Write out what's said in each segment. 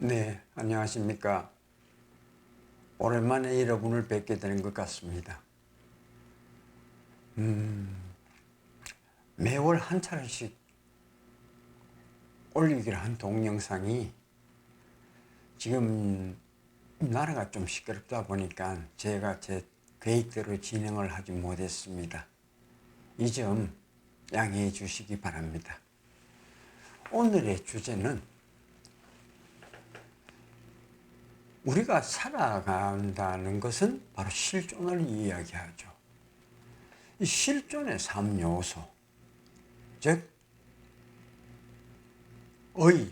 네, 안녕하십니까. 오랜만에 여러분을 뵙게 되는 것 같습니다. 매월 한 차례씩 올리기로 한 동영상이 지금 나라가 좀 시끄럽다 보니까 제가 제 계획대로 진행을 하지 못했습니다. 이 점 양해해 주시기 바랍니다. 오늘의 주제는 우리가 살아간다는 것은 바로 실존을 이야기하죠. 이 실존의 3요소, 즉 의,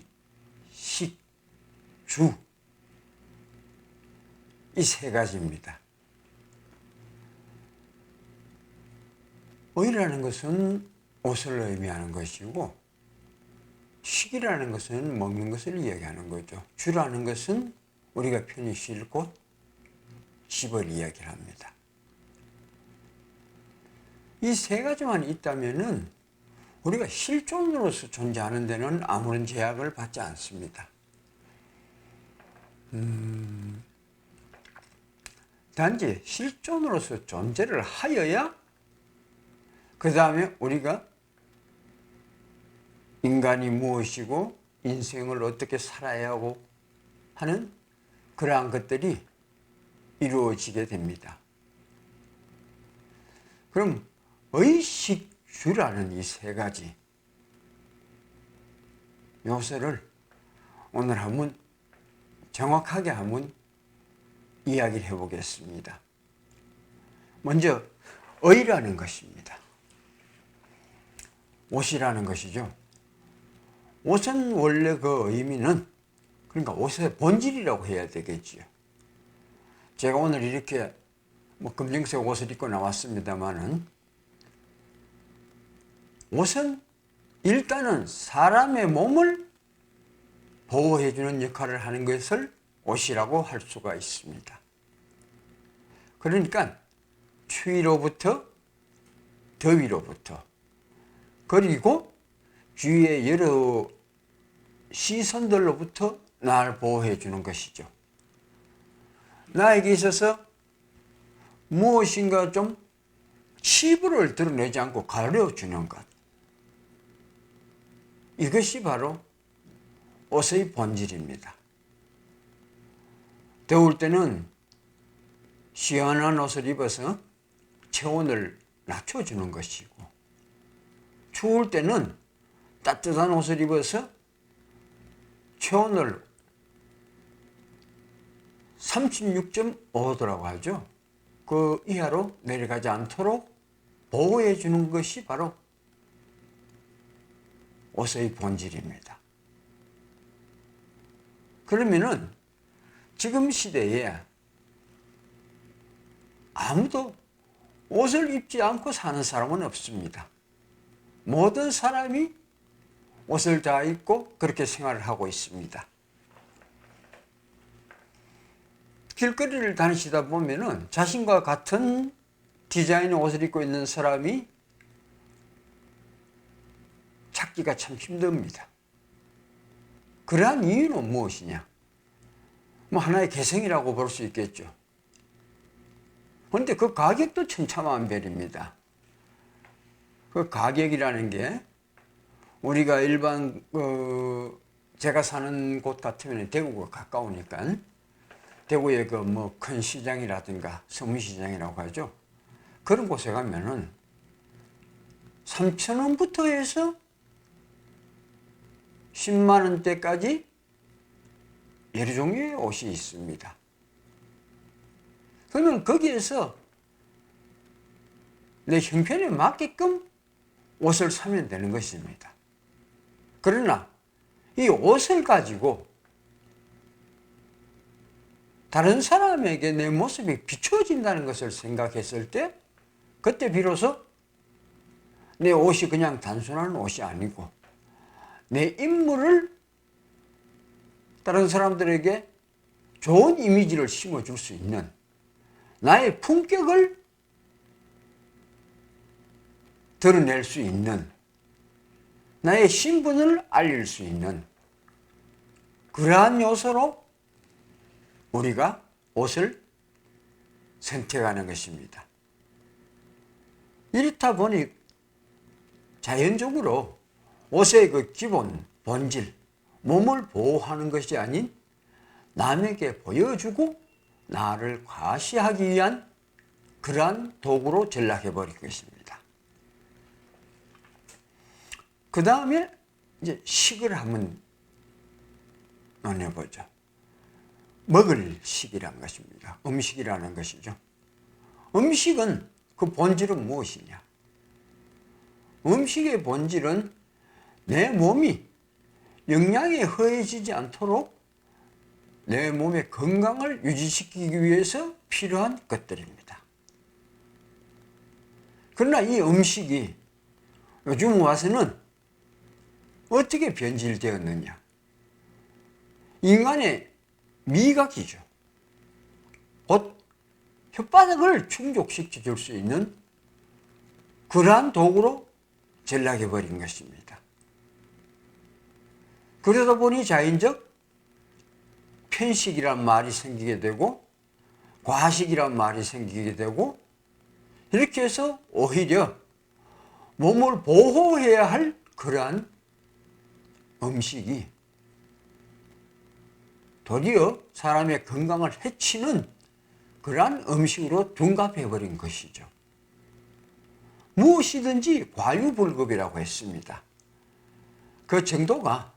식, 주, 이 세 가지입니다. 의라는 것은 옷을 의미하는 것이고, 식이라는 것은 먹는 것을 이야기하는 거죠. 주라는 것은 우리가 편히 쉴 곳, 집을 이야기를 합니다. 이 세 가지만 있다면은 우리가 실존으로서 존재하는 데는 아무런 제약을 받지 않습니다. 단지 실존으로서 존재를 하여야 그 다음에 우리가 인간이 무엇이고 인생을 어떻게 살아야 하고 하는 그러한 것들이 이루어지게 됩니다. 그럼 의식주라는 이 세 가지 요소를 오늘 한번 정확하게 한번 이야기를 해보겠습니다. 먼저 의라는 것입니다. 옷이라는 것이죠. 옷은 원래 그 의미는 그러니까 옷의 본질이라고 해야 되겠지요. 제가 오늘 이렇게 검정색 옷을 입고 나왔습니다만은 옷은 일단은 사람의 몸을 보호해주는 역할을 하는 것을 옷이라고 할 수가 있습니다. 그러니까 추위로부터 더위로부터 그리고 주위의 여러 시선들로부터 나를 보호해 주는 것이죠. 나에게 있어서 무엇인가 좀 치부를 드러내지 않고 가려주는 것. 이것이 바로 옷의 본질입니다. 더울 때는 시원한 옷을 입어서 체온을 낮춰주는 것이고, 추울 때는 따뜻한 옷을 입어서 체온을 36.5도라고 하죠. 그 이하로 내려가지 않도록 보호해 주는 것이 바로 옷의 본질입니다. 그러면은 지금 시대에 아무도 옷을 입지 않고 사는 사람은 없습니다. 모든 사람이 옷을 다 입고 그렇게 생활을 하고 있습니다. 길거리를 다니시다 보면은 자신과 같은 디자인의 옷을 입고 있는 사람이 찾기가 참 힘듭니다. 그러한 이유는 무엇이냐? 하나의 개성이라고 볼 수 있겠죠. 그런데 그 가격도 천차만별입니다. 그 가격이라는 게 우리가 일반 제가 사는 곳 같으면 대구가 가까우니까 대구의 큰 시장이라든가 서문시장이라고 하죠. 그런 곳에 가면은 3,000원부터 해서 10만 원대까지 여러 종류의 옷이 있습니다. 그러면 거기에서 내 형편에 맞게끔 옷을 사면 되는 것입니다. 그러나 이 옷을 가지고 다른 사람에게 내 모습이 비춰진다는 것을 생각했을 때 그때 비로소 내 옷이 그냥 단순한 옷이 아니고 내 인물을 다른 사람들에게 좋은 이미지를 심어줄 수 있는 나의 품격을 드러낼 수 있는 나의 신분을 알릴 수 있는 그러한 요소로 우리가 옷을 선택하는 것입니다. 이렇다 보니 자연적으로 옷의 그 기본 본질, 몸을 보호하는 것이 아닌 남에게 보여주고 나를 과시하기 위한 그러한 도구로 전락해버린 것입니다. 그 다음에 이제 식을 한번 논해보죠. 먹을 식이란 것입니다. 음식이라는 것이죠. 음식은 그 본질은 무엇이냐? 음식의 본질은 내 몸이 영양에 허해지지 않도록 내 몸의 건강을 유지시키기 위해서 필요한 것들입니다. 그러나 이 음식이 요즘 와서는 어떻게 변질되었느냐? 인간의 미각이죠. 곧 혓바닥을 충족시켜 줄 수 있는 그러한 도구로 전락해버린 것입니다. 그러다 보니 자연적 편식이란 말이 생기게 되고 과식이란 말이 생기게 되고 이렇게 해서 오히려 몸을 보호해야 할 그러한 음식이 도리어 사람의 건강을 해치는 그러한 음식으로 둔갑해버린 것이죠. 무엇이든지 과유불급이라고 했습니다. 그 정도가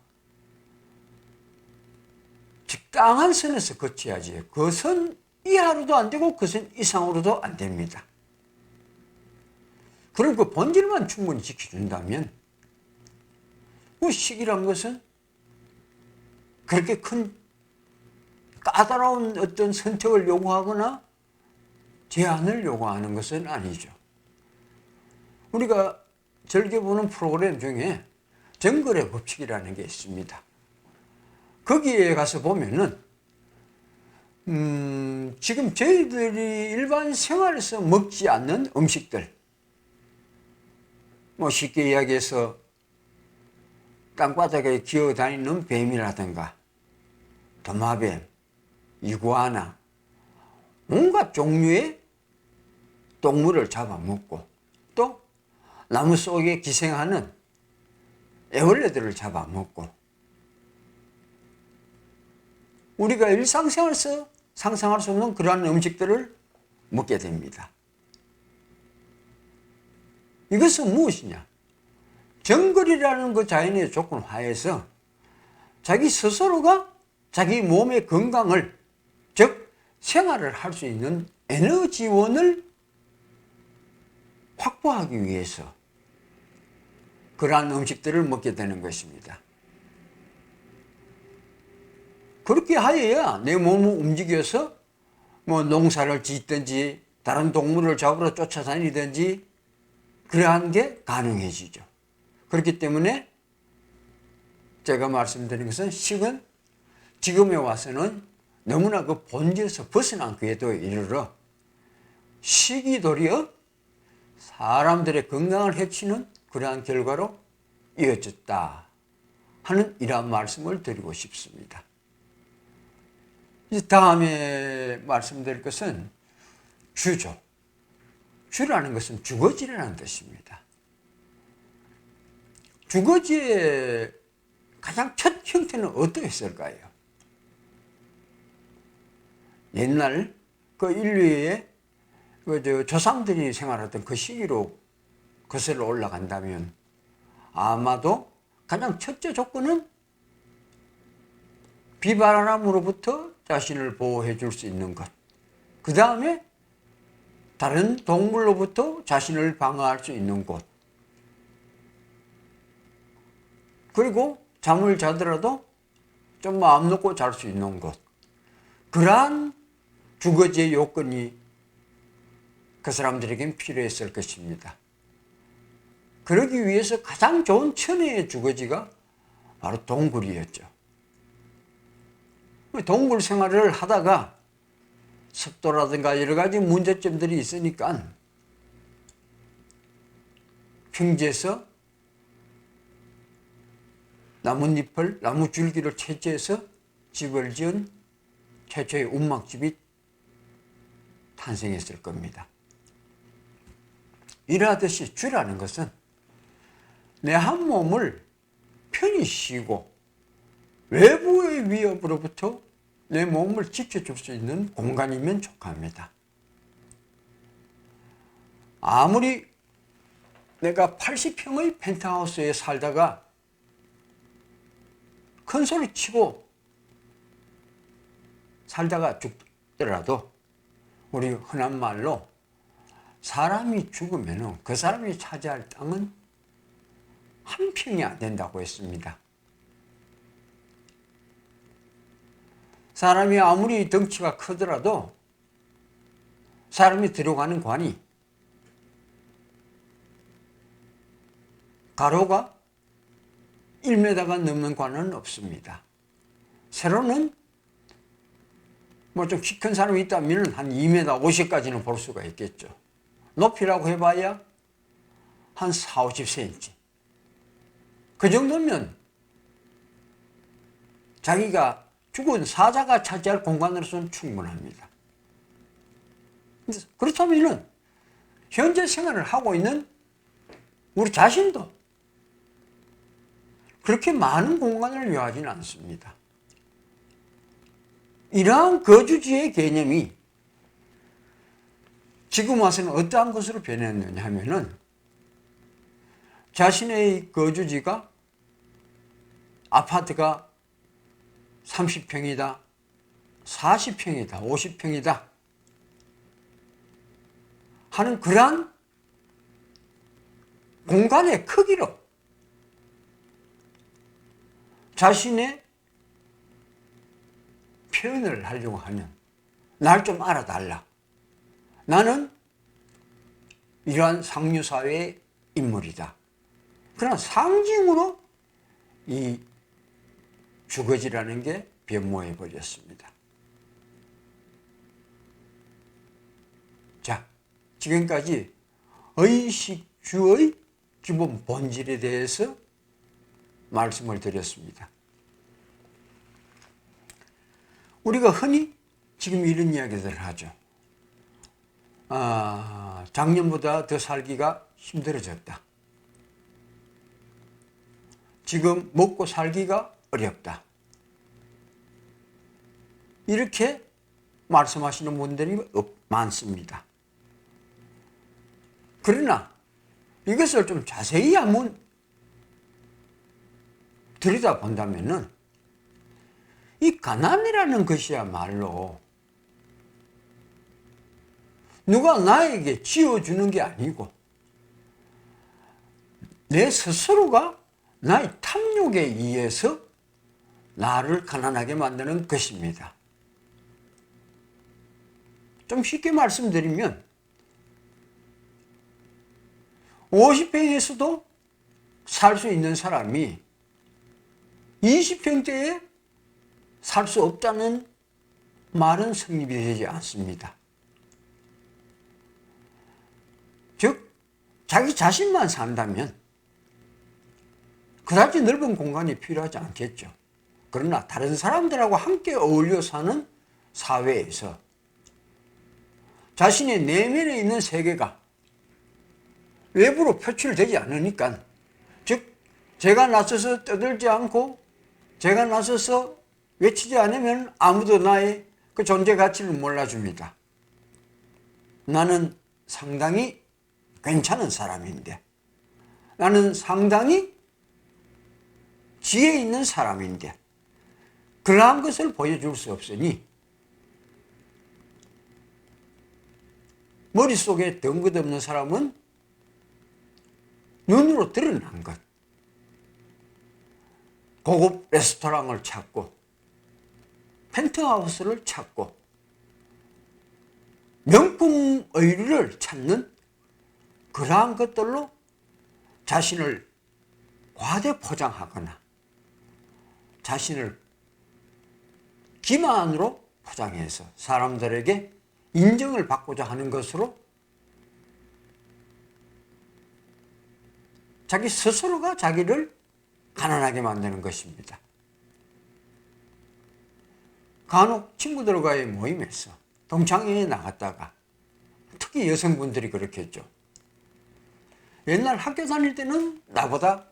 적당한 선에서 거쳐야지 그 선 이하로도 안 되고 그 선 이상으로도 안 됩니다. 그럼 그 본질만 충분히 지켜준다면 그 식이란 것은 그렇게 큰 까다로운 어떤 선택을 요구하거나 제한을 요구하는 것은 아니죠. 우리가 즐겨보는 프로그램 중에 정글의 법칙이라는 게 있습니다. 거기에 가서 보면은 지금 저희들이 일반 생활에서 먹지 않는 음식들, 뭐 쉽게 이야기해서 땅바닥에 기어다니는 뱀이라든가 도마뱀, 이구아나, 온갖 종류의 동물을 잡아먹고 또 나무 속에 기생하는 애벌레들을 잡아먹고 우리가 일상생활에서 상상할 수 없는 그러한 음식들을 먹게 됩니다. 이것은 무엇이냐? 정글이라는 그 자연의 조건 하에서 자기 스스로가 자기 몸의 건강을, 즉 생활을 할 수 있는 에너지원을 확보하기 위해서 그러한 음식들을 먹게 되는 것입니다. 그렇게 하여야 내 몸을 움직여서 뭐 농사를 짓든지 다른 동물을 잡으러 쫓아다니든지 그러한 게 가능해지죠. 그렇기 때문에 제가 말씀드린 것은 식은 지금에 와서는 너무나 그 본질에서 벗어난 궤도에 이르러 식이 도리어 사람들의 건강을 해치는 그러한 결과로 이어졌다 하는 이러한 말씀을 드리고 싶습니다. 이제 다음에 말씀드릴 것은 주죠. 주라는 것은 주거지라는 뜻입니다. 주거지의 가장 첫 형태는 어떠했을까요? 옛날 그 인류의 조상들이 생활했던 그 시기로 거슬러 올라간다면 아마도 가장 첫째 조건은 비바람으로부터 자신을 보호해 줄 수 있는 것. 그 다음에 다른 동물로부터 자신을 방어할 수 있는 곳. 그리고 잠을 자더라도 좀 마음 놓고 잘 수 있는 곳. 그러한 주거지의 요건이 그 사람들에겐 필요했을 것입니다. 그러기 위해서 가장 좋은 천혜의 주거지가 바로 동굴이었죠. 동굴 생활을 하다가 습도라든가 여러 가지 문제점들이 있으니까 평지에서 나뭇잎을, 나무 줄기를 채취해서 집을 지은 최초의 운막집이 탄생했을 겁니다. 이러하듯이 주라는 것은 내 한 몸을 편히 쉬고 외부의 위협으로부터 내 몸을 지켜줄 수 있는 공간이면 족합니다. 아무리 내가 80평의 펜트하우스에 살다가 큰 소리 치고 살다가 죽더라도 우리 흔한 말로 사람이 죽으면 그 사람이 차지할 땅은 한 평이 안 된다고 했습니다. 사람이 아무리 덩치가 크더라도 사람이 들어가는 관이 가로가 1m가 넘는 관은 없습니다. 세로는 뭐 좀 키 큰 사람이 있다면 한 2m 50까지는 볼 수가 있겠죠. 높이라고 해봐야 한 4, 50cm. 그 정도면 자기가 죽은 사자가 차지할 공간으로서는 충분합니다. 그렇다면 현재 생활을 하고 있는 우리 자신도 그렇게 많은 공간을 요하지는 않습니다. 이러한 거주지의 개념이 지금 와서는 어떠한 것으로 변했느냐 하면은 자신의 거주지가 아파트가 30평이다, 40평이다, 50평이다 하는 그러한 공간의 크기로 자신의 표현을 하려고 하면 날 좀 알아달라. 나는 이러한 상류사회의 인물이다. 그러나 상징으로 이 주거지라는 게 변모해 버렸습니다. 자, 지금까지 의식주의 기본 본질에 대해서 말씀을 드렸습니다. 우리가 흔히 지금 이런 이야기들을 하죠. 작년보다 더 살기가 힘들어졌다. 지금 먹고 살기가 어렵다. 이렇게 말씀하시는 분들이 많습니다. 그러나 이것을 좀 자세히 한번 들여다본다면은 이 가난이라는 것이야말로 누가 나에게 지어주는 게 아니고 내 스스로가 나의 탐욕에 의해서 나를 가난하게 만드는 것입니다. 좀 쉽게 말씀드리면 50평에서도 살 수 있는 사람이 20평대에 살 수 없다는 말은 성립이 되지 않습니다. 즉 자기 자신만 산다면 그다지 넓은 공간이 필요하지 않겠죠. 그러나 다른 사람들하고 함께 어울려 사는 사회에서 자신의 내면에 있는 세계가 외부로 표출되지 않으니까, 즉 제가 나서서 떠들지 않고 제가 나서서 외치지 않으면 아무도 나의 그 존재 가치를 몰라줍니다. 나는 상당히 괜찮은 사람인데, 나는 상당히 지혜 있는 사람인데 그러한 것을 보여줄 수 없으니 머릿속에 덩긋 없는 사람은 눈으로 드러난 것, 고급 레스토랑을 찾고 펜트하우스를 찾고 명품 의류를 찾는 그러한 것들로 자신을 과대 포장하거나 자신을 기만으로 포장해서 사람들에게 인정을 받고자 하는 것으로 자기 스스로가 자기를 가난하게 만드는 것입니다. 간혹 친구들과의 모임에서 동창회에 나갔다가 특히 여성분들이 그렇겠죠. 옛날 학교 다닐 때는 나보다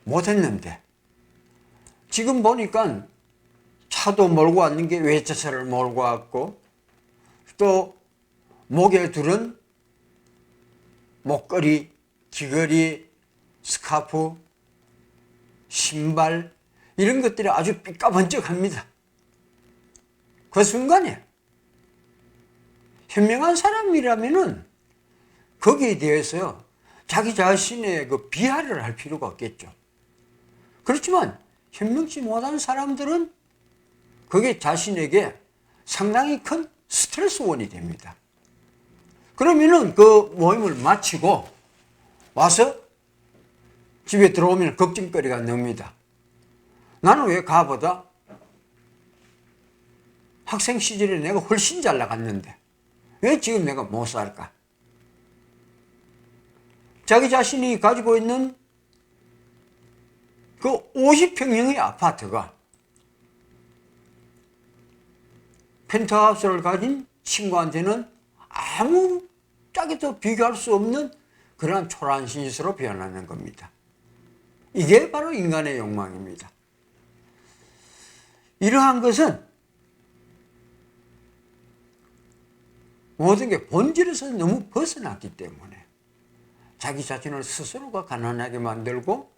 못했는데 지금 보니까 차도 몰고 왔는 게 외제차를 몰고 왔고 또 목에 두른 목걸이, 귀걸이, 스카프, 신발 이런 것들이 아주 삐까번쩍합니다. 그 순간에 현명한 사람이라면은 거기에 대해서 자기 자신의 그 비하를 할 필요가 없겠죠. 그렇지만 현명치 못한 사람들은 그게 자신에게 상당히 큰 스트레스원이 됩니다. 그러면은 그 모임을 마치고 와서 집에 들어오면 걱정거리가 늡니다. 나는 왜 가보다 학생 시절에 내가 훨씬 잘 나갔는데 왜 지금 내가 못 살까? 자기 자신이 가지고 있는 그 50평형의 아파트가 펜트하우스를 가진 친구한테는 아무 짝에도 비교할 수 없는 그러한 초라한 신세로 변하는 겁니다. 이게 바로 인간의 욕망입니다. 이러한 것은 모든 게 본질에서 너무 벗어났기 때문에 자기 자신을 스스로가 가난하게 만들고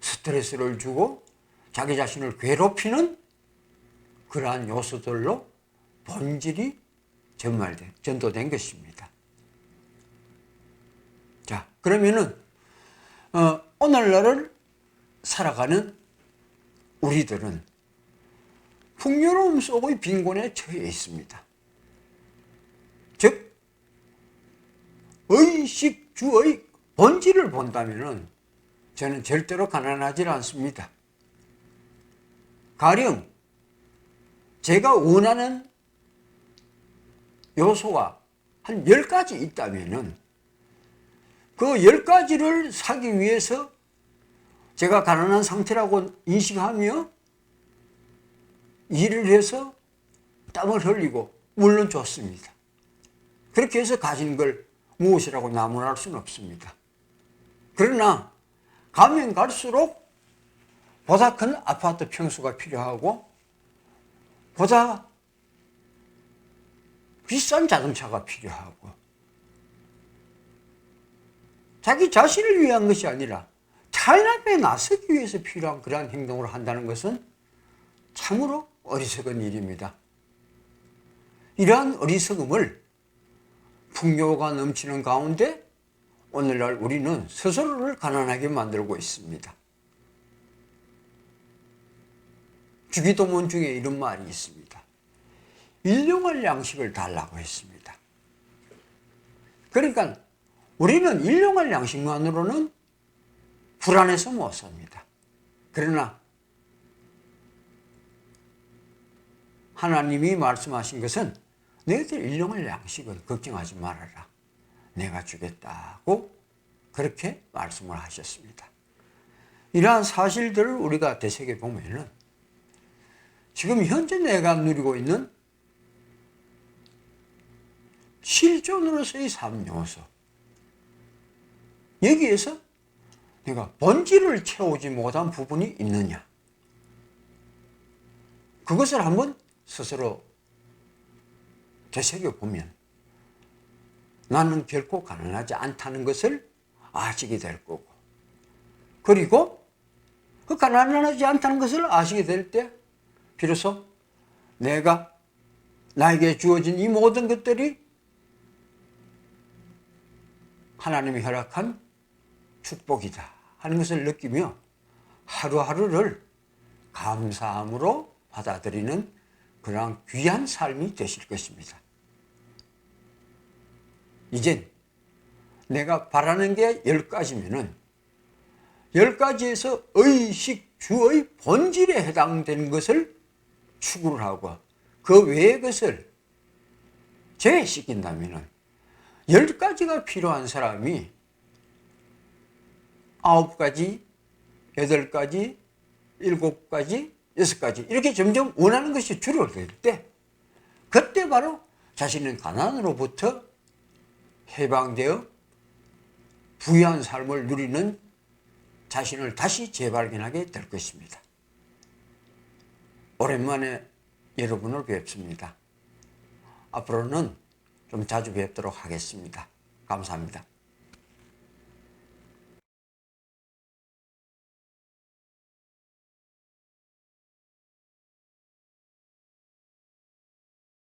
스트레스를 주고 자기 자신을 괴롭히는 그러한 요소들로 본질이 전도된 것입니다. 자, 그러면은 오늘날을 살아가는 우리들은 풍요로움 속의 빈곤에 처해 있습니다. 즉 의식주의 본질을 본다면은 저는 절대로 가난하지 않습니다. 가령 제가 원하는 요소가 한 10가지 있다면은 그 10가지를 사기 위해서 제가 가난한 상태라고 인식하며 일을 해서 땀을 흘리고 물론 좋습니다. 그렇게 해서 가진 걸 무엇이라고 나무랄 수는 없습니다. 그러나 가면 갈수록 보다 큰 아파트 평수가 필요하고 보다 비싼 자동차가 필요하고 자기 자신을 위한 것이 아니라 타인앞에 나서기 위해서 필요한 그러한 행동을 한다는 것은 참으로 어리석은 일입니다. 이러한 어리석음을 풍요가 넘치는 가운데 오늘날 우리는 스스로를 가난하게 만들고 있습니다. 주기도문 중에 이런 말이 있습니다. 일용할 양식을 달라고 했습니다. 그러니까 우리는 일용할 양식만으로는 불안해서 못 삽니다. 그러나 하나님이 말씀하신 것은 너희들 일용할 양식은 걱정하지 말아라. 내가 주겠다고 그렇게 말씀을 하셨습니다. 이러한 사실들을 우리가 되새겨보면은 지금 현재 내가 누리고 있는 실존으로서의 삶 요소, 여기에서 내가 본질을 채우지 못한 부분이 있느냐, 그것을 한번 스스로 되새겨보면 나는 결코 가난하지 않다는 것을 아시게 될 거고, 그리고 그 가난하지 않다는 것을 아시게 될 때 비로소 나에게 주어진 이 모든 것들이 하나님이 허락한 축복이다 하는 것을 느끼며 하루하루를 감사함으로 받아들이는 그러한 귀한 삶이 되실 것입니다. 이젠 내가 바라는 게 10가지면은 10가지에서 의식주의 본질에 해당되는 것을 추구를 하고 그 외의 것을 제외시킨다면은 10가지가 필요한 사람이 9가지, 8가지, 7가지 6가지 이렇게 점점 원하는 것이 줄어들 때 그때 바로 자신은 가난으로부터 해방되어 부유한 삶을 누리는 자신을 다시 재발견하게 될 것입니다. 오랜만에 여러분을 뵙습니다. 앞으로는 좀 자주 뵙도록 하겠습니다. 감사합니다.